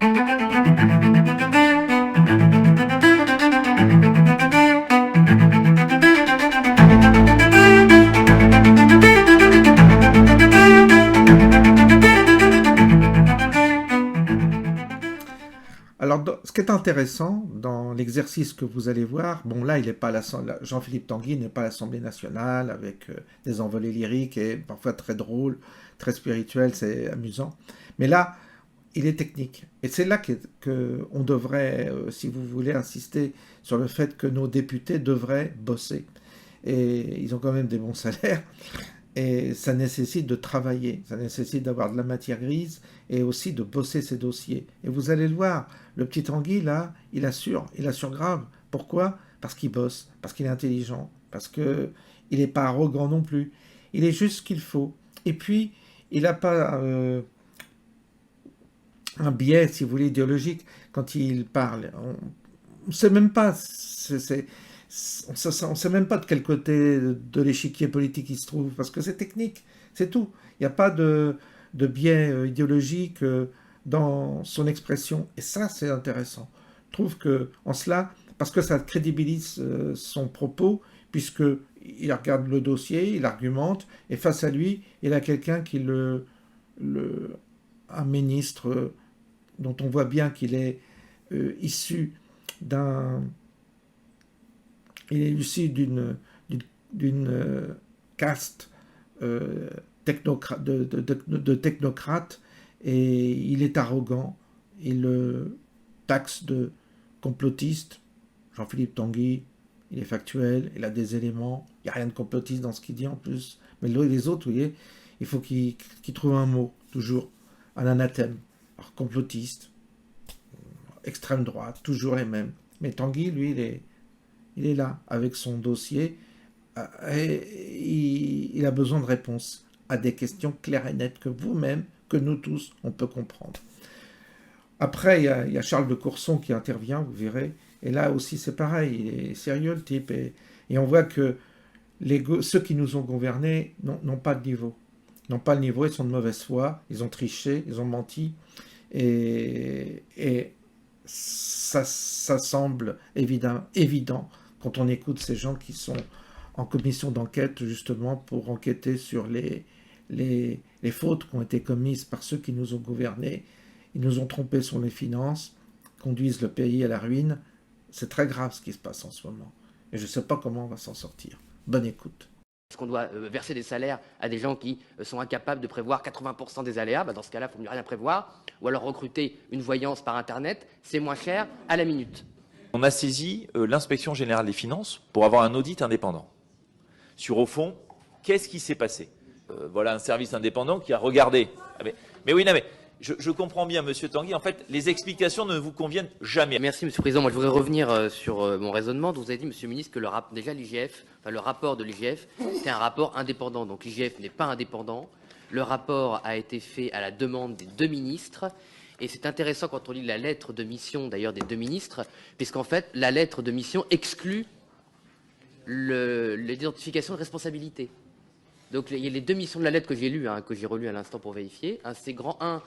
Alors, ce qui est intéressant dans l'exercice que vous allez voir, bon là, il n'est pas Jean-Philippe Tanguy n'est pas à l'Assemblée nationale avec des envolées lyriques et parfois très drôles, très spirituels, c'est amusant. Mais là, il est technique. Et c'est là qu'on devrait, si vous voulez, insister sur le fait que nos députés devraient bosser. Et ils ont quand même des bons salaires. Et ça nécessite de travailler, ça nécessite d'avoir de la matière grise et aussi de bosser ses dossiers. Et vous allez le voir, le petit Tanguy, là, il assure grave. Pourquoi? Parce qu'il bosse, parce qu'il est intelligent, parce qu'il n'est pas arrogant non plus. Il est juste ce qu'il faut. Et puis, il n'a pas un biais, si vous voulez, idéologique quand il parle. On ne sait même pas, on ne sait même pas de quel côté de l'échiquier politique il se trouve, parce que c'est technique, c'est tout. Il n'y a pas de biais idéologique dans son expression, et ça c'est intéressant. Je trouve que en cela, parce que ça crédibilise son propos, puisqu'il regarde le dossier, il argumente, et face à lui, il a quelqu'un qui un ministre dont on voit bien qu'il est issu d'une caste de technocrates, et il est arrogant, il le taxe de complotiste. Jean-Philippe Tanguy, il est factuel, il a des éléments, il n'y a rien de complotiste dans ce qu'il dit en plus. Mais les autres, vous voyez, il faut qu'il trouve un mot, toujours, un anathème. Alors, complotiste, extrême droite, toujours les mêmes. Mais Tanguy, lui, il est là, avec son dossier, et il a besoin de réponses à des questions claires et nettes que vous-même, que nous tous, on peut comprendre. Après, il y a Charles de Courson qui intervient, vous verrez, et là aussi c'est pareil, il est sérieux le type, et on voit que ceux qui nous ont gouvernés n'ont pas de niveau. N'ont pas le niveau, ils sont de mauvaise foi, ils ont triché, ils ont menti, et ça semble évident quand on écoute ces gens qui sont en commission d'enquête justement pour enquêter sur les fautes qui ont été commises par ceux qui nous ont gouvernés. Ils nous ont trompés sur les finances, conduisent le pays à la ruine. C'est très grave ce qui se passe en ce moment. Et je ne sais pas comment on va s'en sortir. Bonne écoute. Est-ce qu'on doit verser des salaires à des gens qui sont incapables de prévoir 80% des aléas? Dans ce cas-là, il ne faut mieux rien prévoir. Ou alors recruter une voyance par Internet, c'est moins cher à la minute. On a saisi l'inspection générale des finances pour avoir un audit indépendant. Sur, au fond, qu'est-ce qui s'est passé? Voilà un service indépendant qui a regardé. Mais oui, non, mais je comprends bien, Monsieur Tanguy, en fait, les explications ne vous conviennent jamais. Merci, Monsieur le Président. Moi, je voudrais revenir sur mon raisonnement. Vous avez dit, Monsieur le Ministre, que déjà l'IGF, enfin le rapport de l'IGF, c'était un rapport indépendant. Donc l'IGF n'est pas indépendant. Le rapport a été fait à la demande des deux ministres. Et c'est intéressant quand on lit la lettre de mission, d'ailleurs, des deux ministres, puisqu'en fait, la lettre de mission exclut l'identification de responsabilité. Donc, il y a les deux missions de la lettre que j'ai lues, que j'ai relues à l'instant pour vérifier. C'est grand 1,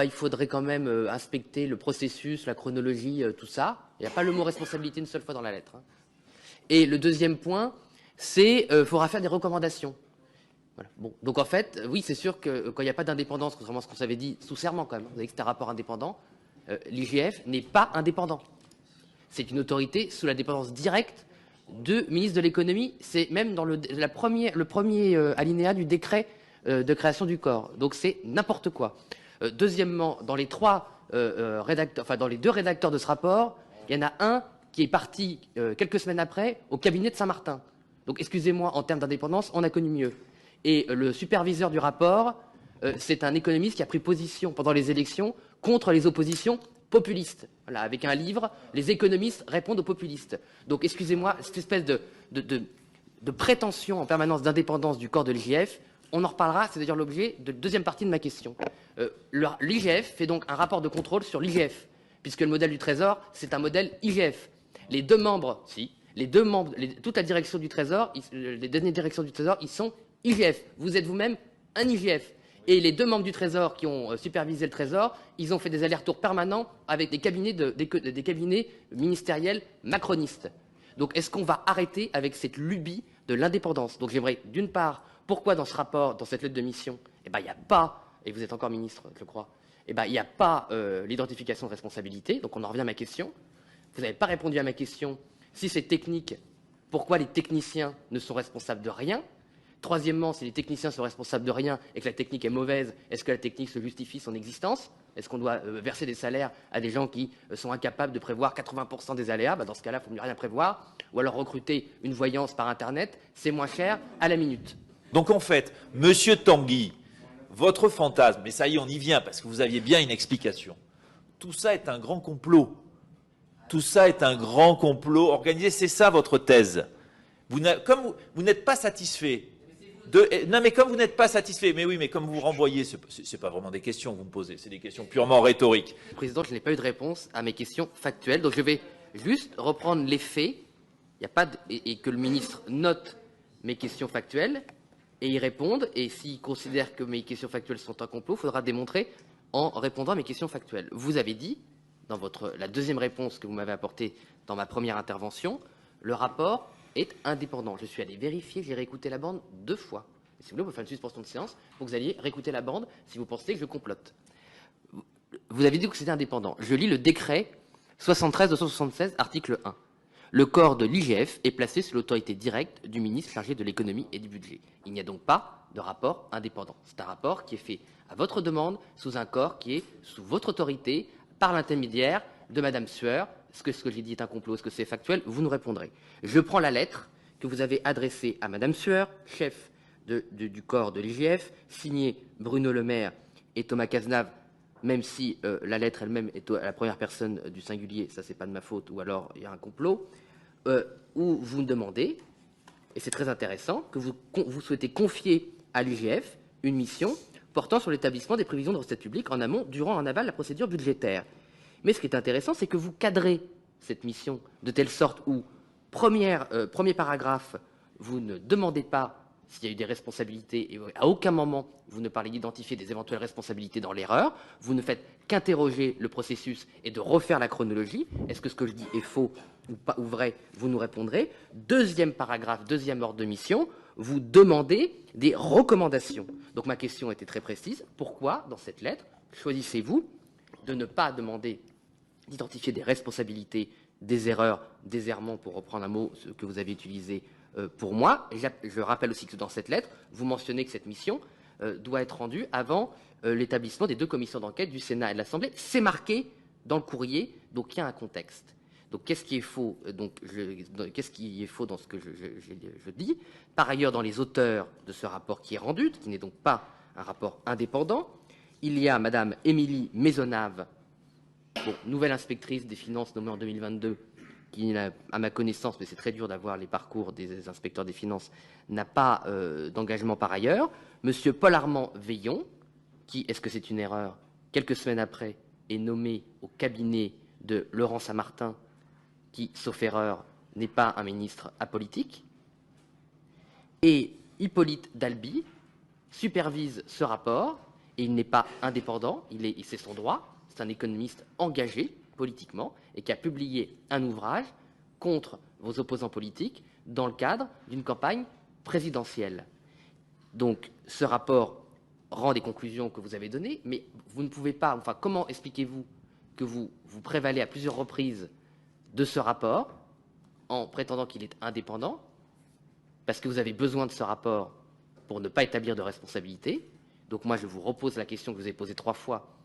il faudrait quand même inspecter le processus, la chronologie, tout ça. Il n'y a pas le mot responsabilité une seule fois dans la lettre. Et le deuxième point, c'est qu'il faudra faire des recommandations. Voilà. Bon. Donc en fait, oui, c'est sûr que quand il n'y a pas d'indépendance, contrairement à ce qu'on s'avait dit sous serment quand même, vous avez dit que c'était un rapport indépendant, l'IGF n'est pas indépendant. C'est une autorité sous la dépendance directe du ministre de l'économie. C'est même dans le premier alinéa du décret de création du corps. Donc c'est n'importe quoi. Deuxièmement, dans les dans les deux rédacteurs de ce rapport, il y en a un qui est parti quelques semaines après au cabinet de Saint-Martin. Donc excusez-moi, en termes d'indépendance, on a connu mieux. Et le superviseur du rapport, c'est un économiste qui a pris position pendant les élections contre les oppositions populistes. Voilà, avec un livre, les économistes répondent aux populistes. Donc, excusez-moi, cette espèce de prétention en permanence d'indépendance du corps de l'IGF, on en reparlera, c'est d'ailleurs l'objet de la deuxième partie de ma question. L'IGF fait donc un rapport de contrôle sur l'IGF, puisque le modèle du Trésor, c'est un modèle IGF. Les deux membres, toute la direction du Trésor, les dernières directions du Trésor, ils sont IGF. Vous êtes vous-même un IGF. Et les 2 membres du Trésor qui ont supervisé le Trésor, ils ont fait des allers-retours permanents avec des cabinets ministériels macronistes. Donc est-ce qu'on va arrêter avec cette lubie de l'indépendance? Donc j'aimerais, d'une part, pourquoi dans ce rapport, dans cette lettre de mission, il n'y a pas, et vous êtes encore ministre, je crois, il n'y a pas l'identification de responsabilité. Donc on en revient à ma question. Vous n'avez pas répondu à ma question. Si c'est technique, pourquoi les techniciens ne sont responsables de rien? Troisièmement, si les techniciens sont responsables de rien et que la technique est mauvaise, est-ce que la technique se justifie son existence? Est-ce qu'on doit verser des salaires à des gens qui sont incapables de prévoir 80% des aléas? Dans ce cas-là, il ne faut mieux rien prévoir. Ou alors recruter une voyance par Internet, c'est moins cher à la minute. Donc en fait, Monsieur Tanguy, votre fantasme, mais ça y est, on y vient, parce que vous aviez bien une explication. Tout ça est un grand complot. Tout ça est un grand complot organisé, c'est ça votre thèse. Comme vous n'êtes pas satisfait... Non, mais comme vous n'êtes pas satisfait, mais oui, mais comme vous renvoyez, ce n'est pas vraiment des questions que vous me posez, c'est des questions purement rhétoriques. Président, je n'ai pas eu de réponse à mes questions factuelles, donc je vais juste reprendre les faits, et que le ministre note mes questions factuelles et y réponde, et s'il considère que mes questions factuelles sont un complot, il faudra démontrer en répondant à mes questions factuelles. Vous avez dit, dans la deuxième réponse que vous m'avez apportée dans ma première intervention, le rapport est indépendant. Je suis allé vérifier, j'ai réécouté la bande 2 fois. Et si vous voulez, on peut faire une suspension de séance pour que vous alliez réécouter la bande si vous pensez que je complote. Vous avez dit que c'était indépendant. Je lis le décret 73-276, article 1. Le corps de l'IGF est placé sous l'autorité directe du ministre chargé de l'économie et du budget. Il n'y a donc pas de rapport indépendant. C'est un rapport qui est fait à votre demande sous un corps qui est sous votre autorité par l'intermédiaire de Madame Sueur. Est-ce que ce que j'ai dit est un complot? Est-ce que c'est factuel? Vous nous répondrez. Je prends la lettre que vous avez adressée à Madame Sueur, chef du corps de l'IGF, signée Bruno Le Maire et Thomas Cazenave, même si la lettre elle-même est à la première personne du singulier, ça c'est pas de ma faute, ou alors il y a un complot, où vous me demandez, et c'est très intéressant, que vous souhaitez confier à l'IGF une mission portant sur l'établissement des prévisions de recettes publiques en amont, durant, en aval de la procédure budgétaire. Mais ce qui est intéressant, c'est que vous cadrez cette mission de telle sorte où, premier paragraphe, vous ne demandez pas s'il y a eu des responsabilités et à aucun moment vous ne parlez d'identifier des éventuelles responsabilités dans l'erreur. Vous ne faites qu'interroger le processus et de refaire la chronologie. Est-ce que ce que je dis est faux ou pas, ou vrai? Vous nous répondrez. Deuxième paragraphe, deuxième ordre de mission, vous demandez des recommandations. Donc ma question était très précise. Pourquoi, dans cette lettre, choisissez-vous de ne pas demander d'identifier des responsabilités, des erreurs, des errements, pour reprendre un mot que vous avez utilisé pour moi? Je rappelle aussi que dans cette lettre, vous mentionnez que cette mission doit être rendue avant l'établissement des 2 commissions d'enquête du Sénat et de l'Assemblée. C'est marqué dans le courrier, donc il y a un contexte. Donc qu'est-ce qui est faux? Qu'est-ce qui est faux dans ce que je dis? Par ailleurs, dans les auteurs de ce rapport qui est rendu, qui n'est donc pas un rapport indépendant, il y a Madame Émilie Maisonnave, nouvelle inspectrice des finances nommée en 2022, qui, à ma connaissance, mais c'est très dur d'avoir les parcours des inspecteurs des finances, n'a pas d'engagement par ailleurs. Monsieur Paul-Armand Veillon, qui, est-ce que c'est une erreur, quelques semaines après, est nommé au cabinet de Laurent Saint-Martin, qui, sauf erreur, n'est pas un ministre apolitique. Et Hippolyte Dalby supervise ce rapport, et il n'est pas indépendant, c'est son droit, c'est un économiste engagé politiquement et qui a publié un ouvrage contre vos opposants politiques dans le cadre d'une campagne présidentielle. Donc ce rapport rend des conclusions que vous avez données, mais vous ne pouvez pas, enfin comment expliquez-vous que vous prévalez à plusieurs reprises de ce rapport en prétendant qu'il est indépendant, parce que vous avez besoin de ce rapport pour ne pas établir de responsabilité. Donc moi je vous repose la question que vous avez posée 3 fois,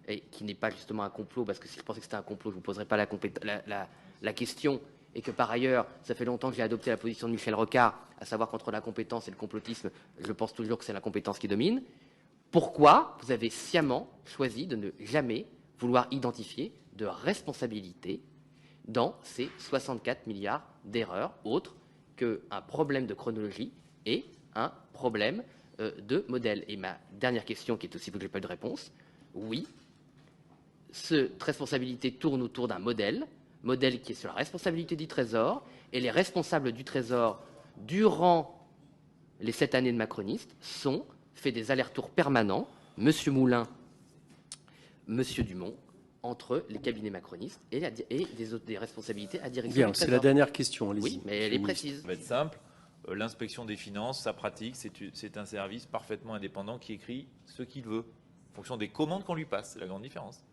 et qui n'est pas justement un complot, parce que si je pensais que c'était un complot, je ne vous poserais pas la question, et que par ailleurs, ça fait longtemps que j'ai adopté la position de Michel Rocard, à savoir qu'entre la compétence et le complotisme, je pense toujours que c'est la compétence qui domine. Pourquoi vous avez sciemment choisi de ne jamais vouloir identifier de responsabilité dans ces 64 milliards d'erreurs, autres qu'un problème de chronologie et un problème de modèle? Et ma dernière question, qui est aussi, vous que je n'ai pas eu de réponse, oui, cette responsabilité tourne autour d'un modèle qui est sur la responsabilité du Trésor, et les responsables du Trésor, durant les 7 années de macronistes, sont fait des allers-retours permanents, Monsieur Moulin, Monsieur Dumont, entre les cabinets macronistes et des responsabilités à direction. Bien, c'est la dernière question. Oui, mais elle est précise. Ça va être simple. L'inspection des finances, sa pratique, c'est un service parfaitement indépendant qui écrit ce qu'il veut, en fonction des commandes qu'on lui passe. C'est la grande différence.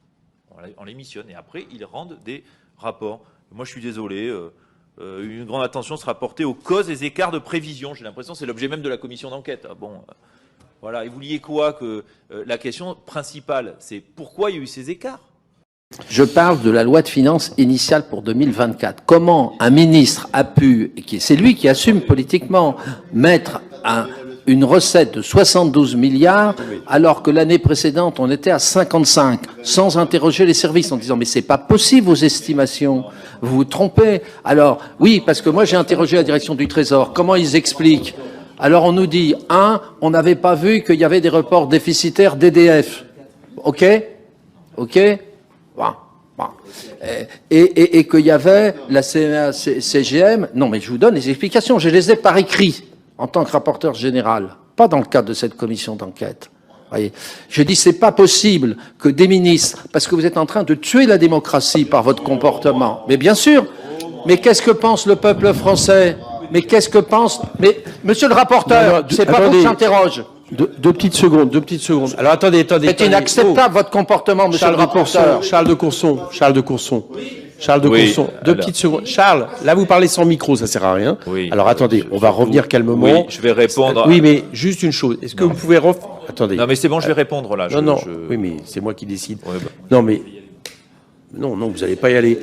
On les missionne et après, ils rendent des rapports. Moi, je suis désolé, une grande attention sera portée aux causes des écarts de prévision. J'ai l'impression que c'est l'objet même de la commission d'enquête. Voilà. Et vous vouliez quoi que la question principale, c'est pourquoi il y a eu ces écarts? Je parle de la loi de finances initiale pour 2024. Comment un ministre a pu, et c'est lui qui assume politiquement, mettre une recette de 72 milliards alors que l'année précédente on était à 55, sans interroger les services en disant mais c'est pas possible vos estimations, vous vous trompez. Alors oui, parce que moi j'ai interrogé la direction du Trésor, comment ils expliquent? Alors on nous dit, on n'avait pas vu qu'il y avait des reports déficitaires d'EDF. Ok. Bon. Et qu'il y avait la CGM. Non, mais je vous donne les explications. Je les ai par écrit en tant que rapporteur général, pas dans le cadre de cette commission d'enquête. Voyez. Je dis c'est pas possible que des ministres, parce que vous êtes en train de tuer la démocratie par votre comportement. Mais bien sûr. Mais qu'est-ce que pense le peuple français? Mais qu'est-ce que pense? Mais monsieur le rapporteur, c'est pas vous que j'interroge. Deux petites secondes. Alors attendez. C'est inacceptable votre comportement, monsieur le rapporteur. Charles de Courson. Deux petites secondes. Charles, là vous parlez sans micro, ça sert à rien. Oui, alors attendez, on va revenir calmement. Oui, je vais répondre. Oui, mais juste une chose. Est-ce que vous pouvez attendez. Non, mais c'est bon, je vais répondre là. Non. Oui, mais c'est moi qui décide. Ouais, Non, vous n'allez pas y aller.